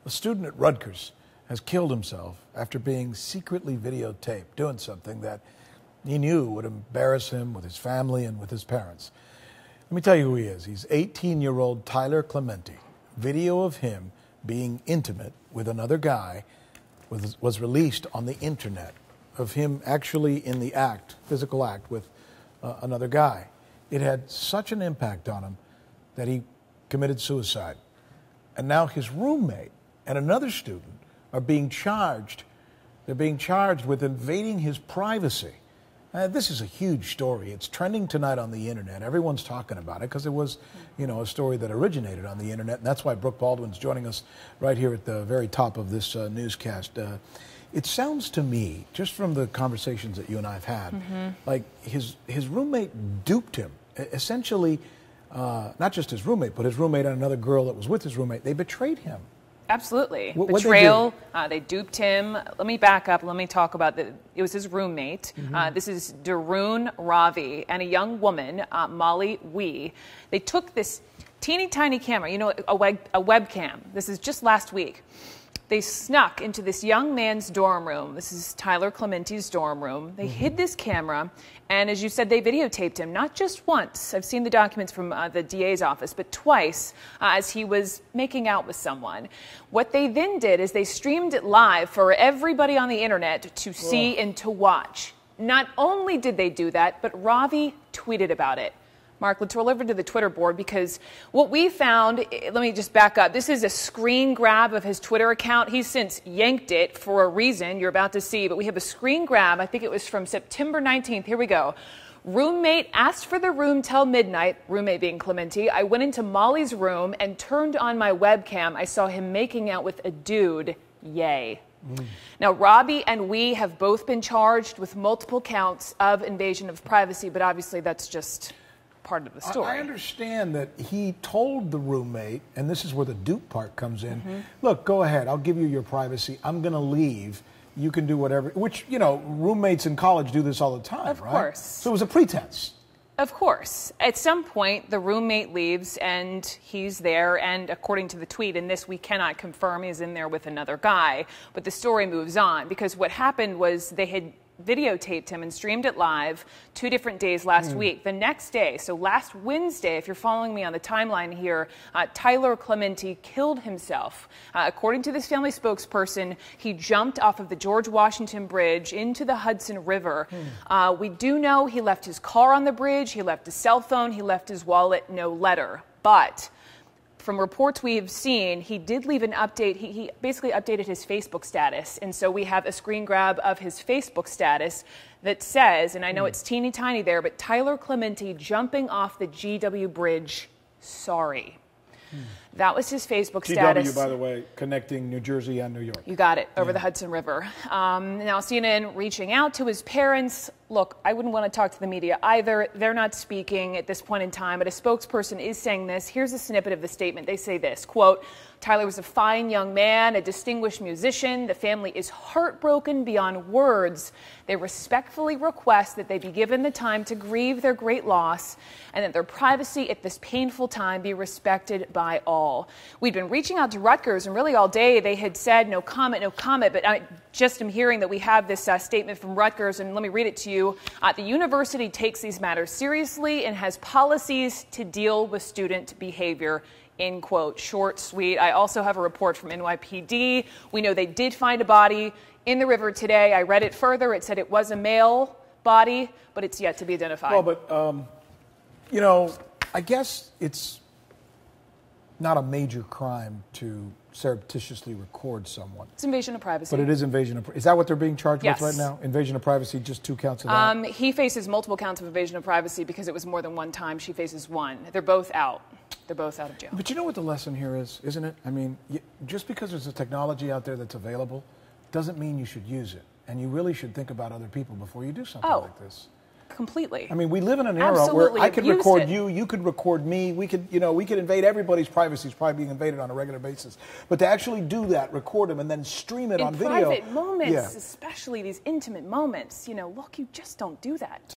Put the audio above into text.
A student at Rutgers has killed himself after being secretly videotaped doing something that he knew would embarrass him with his family and with his parents. Let me tell you who he is. He's 18-year-old Tyler Clementi. Video of him being intimate with another guy was released on the internet, of him actually in the act, physical act, with another guy. It had such an impact on him that he committed suicide. And now his roommate and another student are being charged. They're being charged with invading his privacy. This is a huge story. It's trending tonight on the internet. Everyone's talking about it because it was, a story that originated on the internet. And that's why Brooke Baldwin's joining us right here at the very top of this newscast. It sounds to me, just from the conversations that you and I have had, like his roommate duped him. Essentially, not just his roommate, but his roommate and another girl that was with his roommate. They betrayed him. Absolutely. Betrayal. They duped him. Let me back up. Let me talk about it was his roommate. This is Durham Ravi and a young woman, Molly Wee. They took this teeny tiny camera, a webcam. This is just last week. They snuck into this young man's dorm room. This is Tyler Clementi's dorm room. They hid this camera, and as you said, they videotaped him, not just once. I've seen the documents from the DA's office, but twice as he was making out with someone. What they then did is they streamed it live for everybody on the internet to see and to watch. Not only did they do that, but Ravi tweeted about it. Mark, let's roll over to the Twitter board because what we found, let me just back up. This is a screen grab of his Twitter account. He's since yanked it for a reason you're about to see, but we have a screen grab. I think it was from September 19th. Here we go. Roommate asked for the room till midnight, roommate being Clementi. I went into Molly's room and turned on my webcam. I saw him making out with a dude. Yay. Now, Robbie and Wee have both been charged with multiple counts of invasion of privacy, but obviously that's just part of the story. I understand that he told the roommate, and this is where the dupe part comes in, look, go ahead, I'll give you your privacy, I'm going to leave, you can do whatever, which, roommates in college do this all the time, of right? Of course. So it was a pretense. Of course. At some point, the roommate leaves, and he's there, and according to the tweet, and this we cannot confirm, he's in there with another guy, but the story moves on, because what happened was they had videotaped him and streamed it live 2 different days last week. The next day, so last Wednesday, if you're following me on the timeline here, Tyler Clementi killed himself. According to this family spokesperson, he jumped off of the George Washington Bridge into the Hudson River. We do know he left his car on the bridge, he left his cell phone, he left his wallet, no letter. But from reports we have seen, he did leave an update. He basically updated his Facebook status. And so we have a screen grab of his Facebook status that says, and I know it's teeny tiny there, but Tyler Clementi jumping off the GW Bridge, sorry. That was his Facebook status. GW, by the way, connecting New Jersey and New York. You got it, over the Hudson River. Now, CNN reaching out to his parents. Look, I wouldn't want to talk to the media either. They're not speaking at this point in time, but a spokesperson is saying this. Here's a snippet of the statement. They say this, quote, Tyler was a fine young man, a distinguished musician. The family is heartbroken beyond words. They respectfully request that they be given the time to grieve their great loss and that their privacy at this painful time be respected by all. We'd been reaching out to Rutgers, and really all day they had said no comment, but I just am hearing that we have this statement from Rutgers, and let me read it to you. The university takes these matters seriously and has policies to deal with student behavior. End quote. Short, sweet. I also have a report from NYPD. We know they did find a body in the river today. I read it further. It said it was a male body, but it's yet to be identified. Well, but, I guess it's not a major crime to surreptitiously record someone. It's invasion of privacy. But it is invasion of privacy. Is that what they're being charged with right now? Invasion of privacy, just 2 counts of that? He faces multiple counts of invasion of privacy because it was more than one time. She faces 1. They're both out. They're both out of jail. But you know what the lesson here is, isn't it? I mean, just because there's a technology out there that's available doesn't mean you should use it. And you really should think about other people before you do something like this. Completely. I mean, we live in an era where I could record you, you could record me, we could invade everybody's privacy. Is probably being invaded on a regular basis. But to actually do that, record them, and then stream it on video. In private moments, especially these intimate moments, look, you just don't do that.